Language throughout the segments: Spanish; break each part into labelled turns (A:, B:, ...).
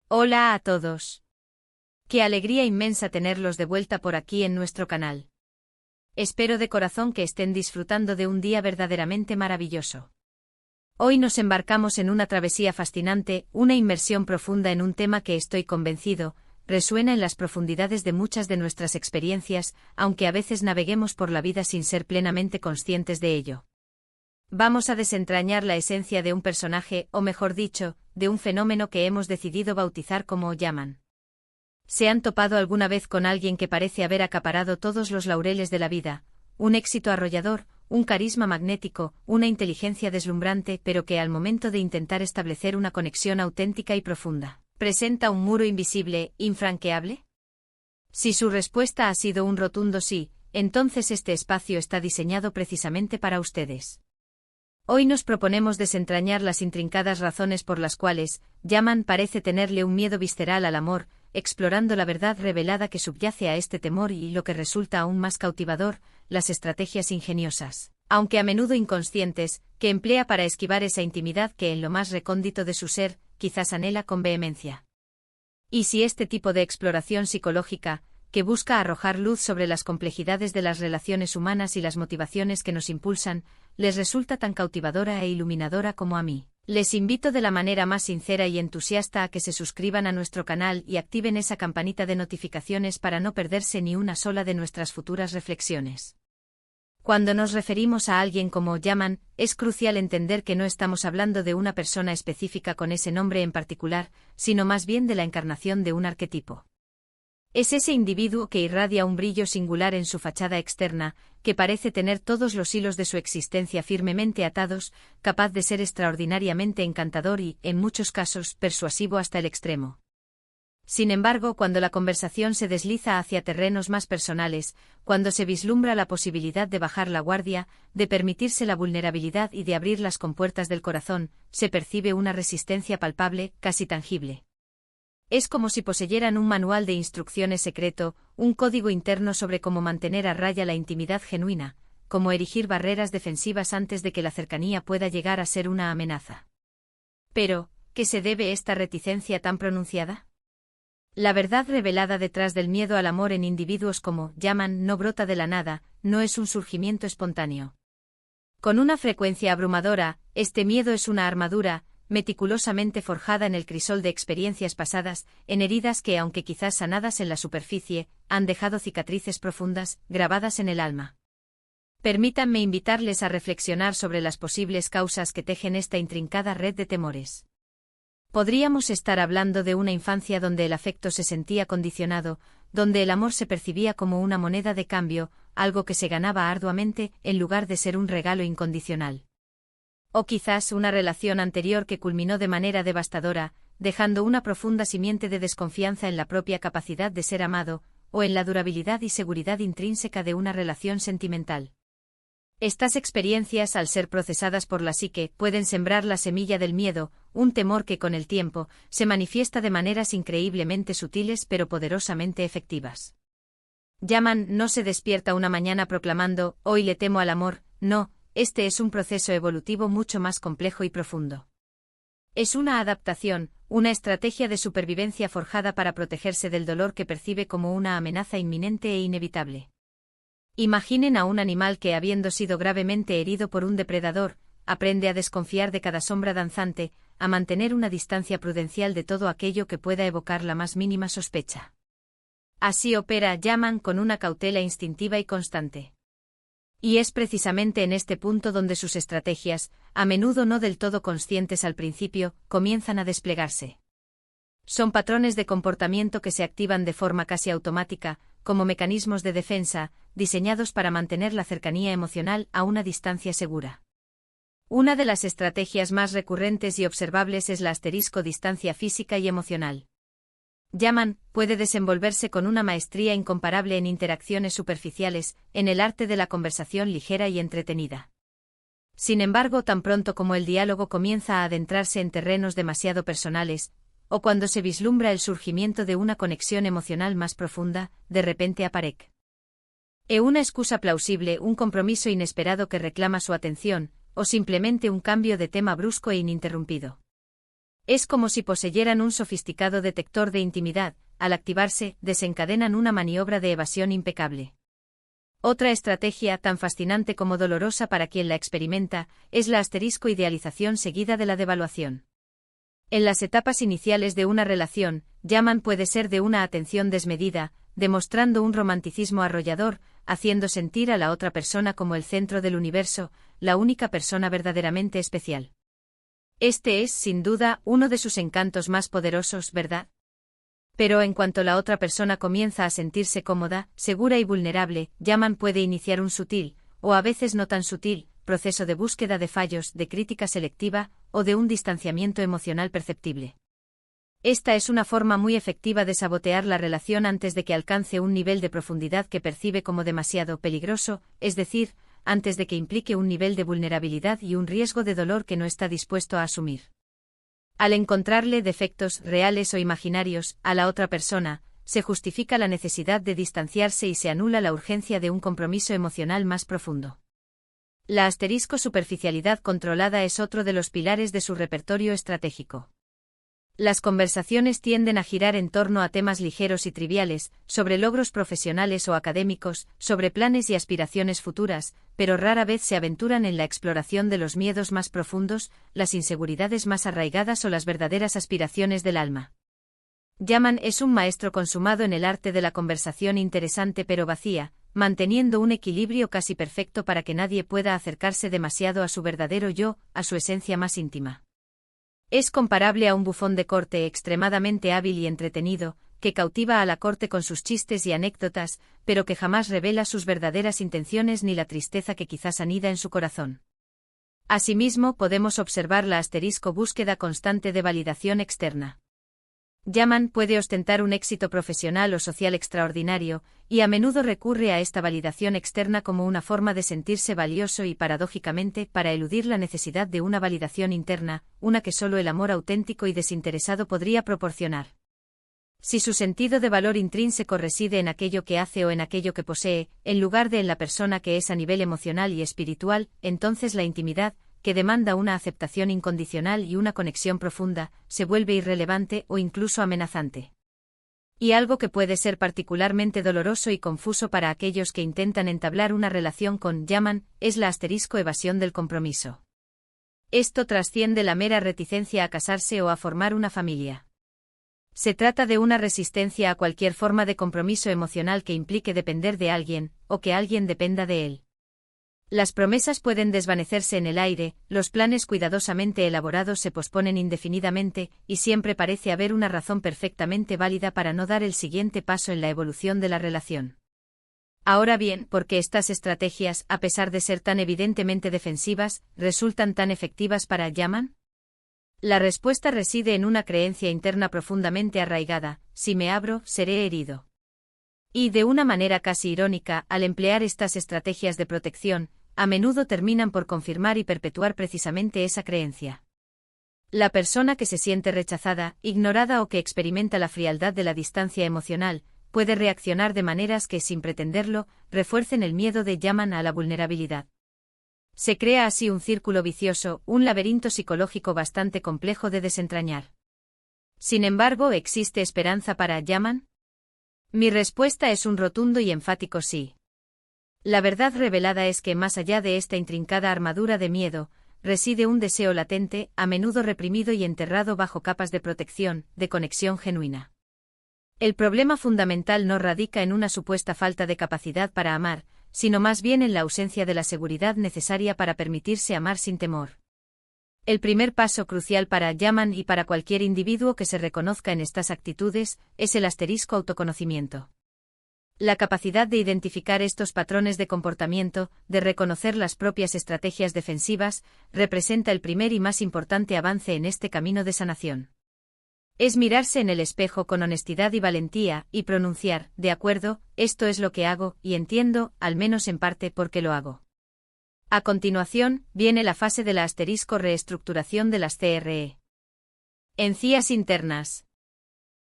A: Hola a todos. Qué alegría inmensa tenerlos de vuelta por aquí en nuestro canal. Espero de corazón que estén disfrutando de un día verdaderamente maravilloso. Hoy nos embarcamos en una travesía fascinante, una inmersión profunda en un tema que estoy convencido, resuena en las profundidades de muchas de nuestras experiencias, aunque a veces naveguemos por la vida sin ser plenamente conscientes de ello. Vamos a desentrañar la esencia de un personaje, o mejor dicho, de un fenómeno que hemos decidido bautizar como Yaman. ¿Se han topado alguna vez con alguien que parece haber acaparado todos los laureles de la vida, un éxito arrollador, un carisma magnético, una inteligencia deslumbrante, pero que al momento de intentar establecer una conexión auténtica y profunda, presenta un muro invisible, infranqueable? Si su respuesta ha sido un rotundo sí, entonces este espacio está diseñado precisamente para ustedes. Hoy nos proponemos desentrañar las intrincadas razones por las cuales Yaman parece tenerle un miedo visceral al amor, explorando la verdad revelada que subyace a este temor y, lo que resulta aún más cautivador, las estrategias ingeniosas, aunque a menudo inconscientes, que emplea para esquivar esa intimidad que en lo más recóndito de su ser, quizás anhela con vehemencia. Y si este tipo de exploración psicológica, que busca arrojar luz sobre las complejidades de las relaciones humanas y las motivaciones que nos impulsan, les resulta tan cautivadora e iluminadora como a mí, les invito de la manera más sincera y entusiasta a que se suscriban a nuestro canal y activen esa campanita de notificaciones para no perderse ni una sola de nuestras futuras reflexiones. Cuando nos referimos a alguien como Yaman, es crucial entender que no estamos hablando de una persona específica con ese nombre en particular, sino más bien de la encarnación de un arquetipo. Es ese individuo que irradia un brillo singular en su fachada externa, que parece tener todos los hilos de su existencia firmemente atados, capaz de ser extraordinariamente encantador y, en muchos casos, persuasivo hasta el extremo. Sin embargo, cuando la conversación se desliza hacia terrenos más personales, cuando se vislumbra la posibilidad de bajar la guardia, de permitirse la vulnerabilidad y de abrir las compuertas del corazón, se percibe una resistencia palpable, casi tangible. Es como si poseyeran un manual de instrucciones secreto, un código interno sobre cómo mantener a raya la intimidad genuina, cómo erigir barreras defensivas antes de que la cercanía pueda llegar a ser una amenaza. Pero, ¿qué se debe esta reticencia tan pronunciada? La verdad revelada detrás del miedo al amor en individuos como Yaman no brota de la nada, no es un surgimiento espontáneo. Con una frecuencia abrumadora, este miedo es una armadura, meticulosamente forjada en el crisol de experiencias pasadas, en heridas que, aunque quizás sanadas en la superficie, han dejado cicatrices profundas, grabadas en el alma. Permítanme invitarles a reflexionar sobre las posibles causas que tejen esta intrincada red de temores. Podríamos estar hablando de una infancia donde el afecto se sentía condicionado, donde el amor se percibía como una moneda de cambio, algo que se ganaba arduamente, en lugar de ser un regalo incondicional. O quizás una relación anterior que culminó de manera devastadora, dejando una profunda simiente de desconfianza en la propia capacidad de ser amado, o en la durabilidad y seguridad intrínseca de una relación sentimental. Estas experiencias, al ser procesadas por la psique, pueden sembrar la semilla del miedo, un temor que con el tiempo se manifiesta de maneras increíblemente sutiles pero poderosamente efectivas. Yaman no se despierta una mañana proclamando, hoy le temo al amor, no. Este es un proceso evolutivo mucho más complejo y profundo. Es una adaptación, una estrategia de supervivencia forjada para protegerse del dolor que percibe como una amenaza inminente e inevitable. Imaginen a un animal que, habiendo sido gravemente herido por un depredador, aprende a desconfiar de cada sombra danzante, a mantener una distancia prudencial de todo aquello que pueda evocar la más mínima sospecha. Así opera Yaman con una cautela instintiva y constante. Y es precisamente en este punto donde sus estrategias, a menudo no del todo conscientes al principio, comienzan a desplegarse. Son patrones de comportamiento que se activan de forma casi automática, como mecanismos de defensa, diseñados para mantener la cercanía emocional a una distancia segura. Una de las estrategias más recurrentes y observables es la distancia física y emocional. Yaman puede desenvolverse con una maestría incomparable en interacciones superficiales, en el arte de la conversación ligera y entretenida. Sin embargo, tan pronto como el diálogo comienza a adentrarse en terrenos demasiado personales, o cuando se vislumbra el surgimiento de una conexión emocional más profunda, de repente aparece una excusa plausible, un compromiso inesperado que reclama su atención, o simplemente un cambio de tema brusco e ininterrumpido. Es como si poseyeran un sofisticado detector de intimidad, al activarse, desencadenan una maniobra de evasión impecable. Otra estrategia, tan fascinante como dolorosa para quien la experimenta, es la idealización seguida de la devaluación. En las etapas iniciales de una relación, Yaman puede ser de una atención desmedida, demostrando un romanticismo arrollador, haciendo sentir a la otra persona como el centro del universo, la única persona verdaderamente especial. Este es, sin duda, uno de sus encantos más poderosos, ¿verdad? Pero en cuanto la otra persona comienza a sentirse cómoda, segura y vulnerable, Yaman puede iniciar un sutil, o a veces no tan sutil, proceso de búsqueda de fallos, de crítica selectiva, o de un distanciamiento emocional perceptible. Esta es una forma muy efectiva de sabotear la relación antes de que alcance un nivel de profundidad que percibe como demasiado peligroso, es decir, antes de que implique un nivel de vulnerabilidad y un riesgo de dolor que no está dispuesto a asumir. Al encontrarle defectos reales o imaginarios a la otra persona, se justifica la necesidad de distanciarse y se anula la urgencia de un compromiso emocional más profundo. La superficialidad controlada es otro de los pilares de su repertorio estratégico. Las conversaciones tienden a girar en torno a temas ligeros y triviales, sobre logros profesionales o académicos, sobre planes y aspiraciones futuras, pero rara vez se aventuran en la exploración de los miedos más profundos, las inseguridades más arraigadas o las verdaderas aspiraciones del alma. Yaman es un maestro consumado en el arte de la conversación interesante pero vacía, manteniendo un equilibrio casi perfecto para que nadie pueda acercarse demasiado a su verdadero yo, a su esencia más íntima. Es comparable a un bufón de corte extremadamente hábil y entretenido, que cautiva a la corte con sus chistes y anécdotas, pero que jamás revela sus verdaderas intenciones ni la tristeza que quizás anida en su corazón. Asimismo, podemos observar la búsqueda constante de validación externa. Yaman puede ostentar un éxito profesional o social extraordinario, y a menudo recurre a esta validación externa como una forma de sentirse valioso y, paradójicamente, para eludir la necesidad de una validación interna, una que solo el amor auténtico y desinteresado podría proporcionar. Si su sentido de valor intrínseco reside en aquello que hace o en aquello que posee, en lugar de en la persona que es a nivel emocional y espiritual, entonces la intimidad, que demanda una aceptación incondicional y una conexión profunda, se vuelve irrelevante o incluso amenazante. Y algo que puede ser particularmente doloroso y confuso para aquellos que intentan entablar una relación con Yaman, es la evasión del compromiso. Esto trasciende la mera reticencia a casarse o a formar una familia. Se trata de una resistencia a cualquier forma de compromiso emocional que implique depender de alguien, o que alguien dependa de él. Las promesas pueden desvanecerse en el aire, los planes cuidadosamente elaborados se posponen indefinidamente, y siempre parece haber una razón perfectamente válida para no dar el siguiente paso en la evolución de la relación. Ahora bien, ¿por qué estas estrategias, a pesar de ser tan evidentemente defensivas, resultan tan efectivas para Yaman? La respuesta reside en una creencia interna profundamente arraigada: si me abro, seré herido. Y de una manera casi irónica, al emplear estas estrategias de protección, a menudo terminan por confirmar y perpetuar precisamente esa creencia. La persona que se siente rechazada, ignorada o que experimenta la frialdad de la distancia emocional, puede reaccionar de maneras que, sin pretenderlo, refuercen el miedo de Yaman a la vulnerabilidad. Se crea así un círculo vicioso, un laberinto psicológico bastante complejo de desentrañar. Sin embargo, ¿existe esperanza para Yaman? Mi respuesta es un rotundo y enfático sí. La verdad revelada es que más allá de esta intrincada armadura de miedo, reside un deseo latente, a menudo reprimido y enterrado bajo capas de protección, de conexión genuina. El problema fundamental no radica en una supuesta falta de capacidad para amar, sino más bien en la ausencia de la seguridad necesaria para permitirse amar sin temor. El primer paso crucial para Yaman y para cualquier individuo que se reconozca en estas actitudes es el autoconocimiento. La capacidad de identificar estos patrones de comportamiento, de reconocer las propias estrategias defensivas, representa el primer y más importante avance en este camino de sanación. Es mirarse en el espejo con honestidad y valentía, y pronunciar: de acuerdo, esto es lo que hago, y entiendo, al menos en parte, por qué lo hago. A continuación, viene la fase de la reestructuración de las CRE. Encías internas.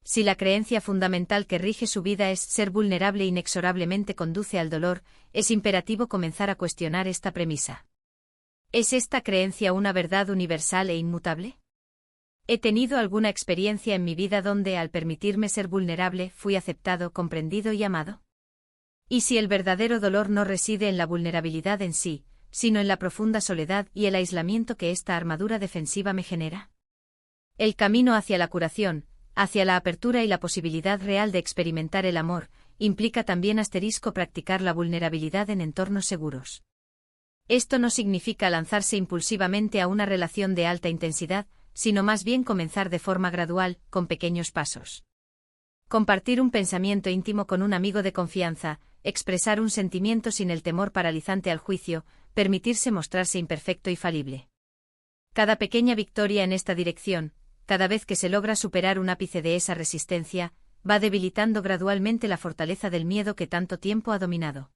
A: Si la creencia fundamental que rige su vida es ser vulnerable e inexorablemente conduce al dolor, es imperativo comenzar a cuestionar esta premisa. ¿Es esta creencia una verdad universal e inmutable? He tenido alguna experiencia en mi vida donde, al permitirme ser vulnerable, fui aceptado, comprendido y amado. ¿Y si el verdadero dolor no reside en la vulnerabilidad en sí, sino en la profunda soledad y el aislamiento que esta armadura defensiva me genera? El camino hacia la curación, hacia la apertura y la posibilidad real de experimentar el amor, implica también practicar la vulnerabilidad en entornos seguros. Esto no significa lanzarse impulsivamente a una relación de alta intensidad, sino más bien comenzar de forma gradual, con pequeños pasos. Compartir un pensamiento íntimo con un amigo de confianza, expresar un sentimiento sin el temor paralizante al juicio, permitirse mostrarse imperfecto y falible. Cada pequeña victoria en esta dirección, cada vez que se logra superar un ápice de esa resistencia, va debilitando gradualmente la fortaleza del miedo que tanto tiempo ha dominado.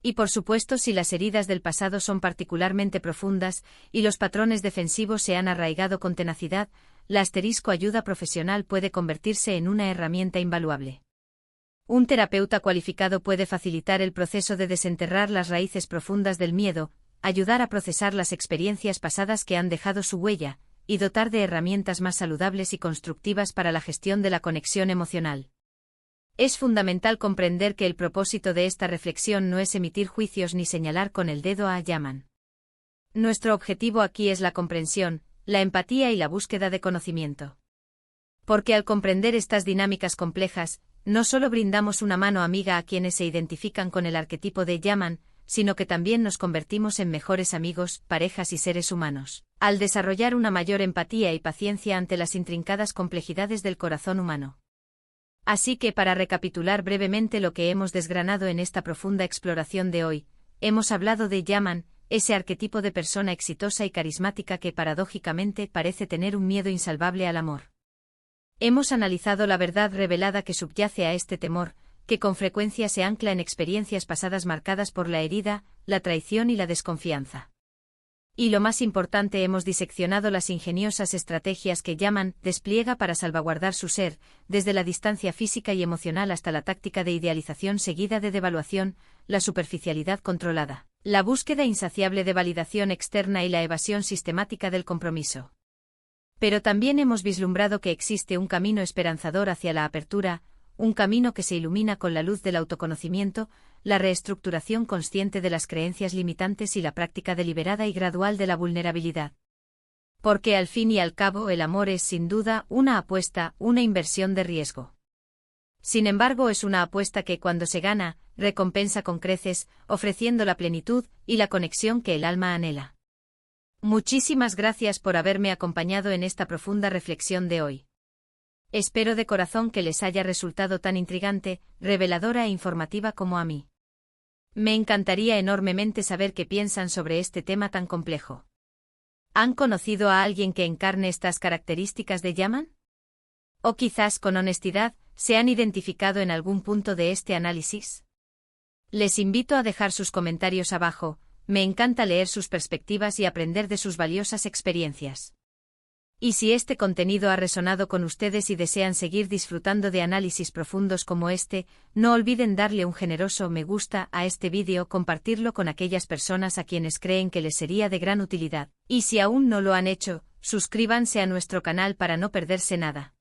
A: Y por supuesto, si las heridas del pasado son particularmente profundas y los patrones defensivos se han arraigado con tenacidad, la ayuda profesional puede convertirse en una herramienta invaluable. Un terapeuta cualificado puede facilitar el proceso de desenterrar las raíces profundas del miedo, ayudar a procesar las experiencias pasadas que han dejado su huella, y dotar de herramientas más saludables y constructivas para la gestión de la conexión emocional. Es fundamental comprender que el propósito de esta reflexión no es emitir juicios ni señalar con el dedo a Yaman. Nuestro objetivo aquí es la comprensión, la empatía y la búsqueda de conocimiento. Porque al comprender estas dinámicas complejas, no solo brindamos una mano amiga a quienes se identifican con el arquetipo de Yaman, sino que también nos convertimos en mejores amigos, parejas y seres humanos, al desarrollar una mayor empatía y paciencia ante las intrincadas complejidades del corazón humano. Así que, para recapitular brevemente lo que hemos desgranado en esta profunda exploración de hoy, hemos hablado de Yaman, ese arquetipo de persona exitosa y carismática que paradójicamente parece tener un miedo insalvable al amor. Hemos analizado la verdad revelada que subyace a este temor, que con frecuencia se ancla en experiencias pasadas marcadas por la herida, la traición y la desconfianza. Y lo más importante, hemos diseccionado las ingeniosas estrategias que Yaman despliega para salvaguardar su ser, desde la distancia física y emocional hasta la táctica de idealización seguida de devaluación, la superficialidad controlada, la búsqueda insaciable de validación externa y la evasión sistemática del compromiso. Pero también hemos vislumbrado que existe un camino esperanzador hacia la apertura, un camino que se ilumina con la luz del autoconocimiento, la reestructuración consciente de las creencias limitantes y la práctica deliberada y gradual de la vulnerabilidad. Porque al fin y al cabo el amor es sin duda una apuesta, una inversión de riesgo. Sin embargo, es una apuesta que cuando se gana, recompensa con creces, ofreciendo la plenitud y la conexión que el alma anhela. Muchísimas gracias por haberme acompañado en esta profunda reflexión de hoy. Espero de corazón que les haya resultado tan intrigante, reveladora e informativa como a mí. Me encantaría enormemente saber qué piensan sobre este tema tan complejo. ¿Han conocido a alguien que encarne estas características de Yaman? O quizás, con honestidad, ¿se han identificado en algún punto de este análisis? Les invito a dejar sus comentarios abajo, me encanta leer sus perspectivas y aprender de sus valiosas experiencias. Y si este contenido ha resonado con ustedes y desean seguir disfrutando de análisis profundos como este, no olviden darle un generoso me gusta a este vídeo, compartirlo con aquellas personas a quienes creen que les sería de gran utilidad, y si aún no lo han hecho, suscríbanse a nuestro canal para no perderse nada.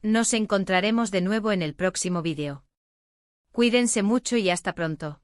A: Nos encontraremos de nuevo en el próximo vídeo. Cuídense mucho y hasta pronto.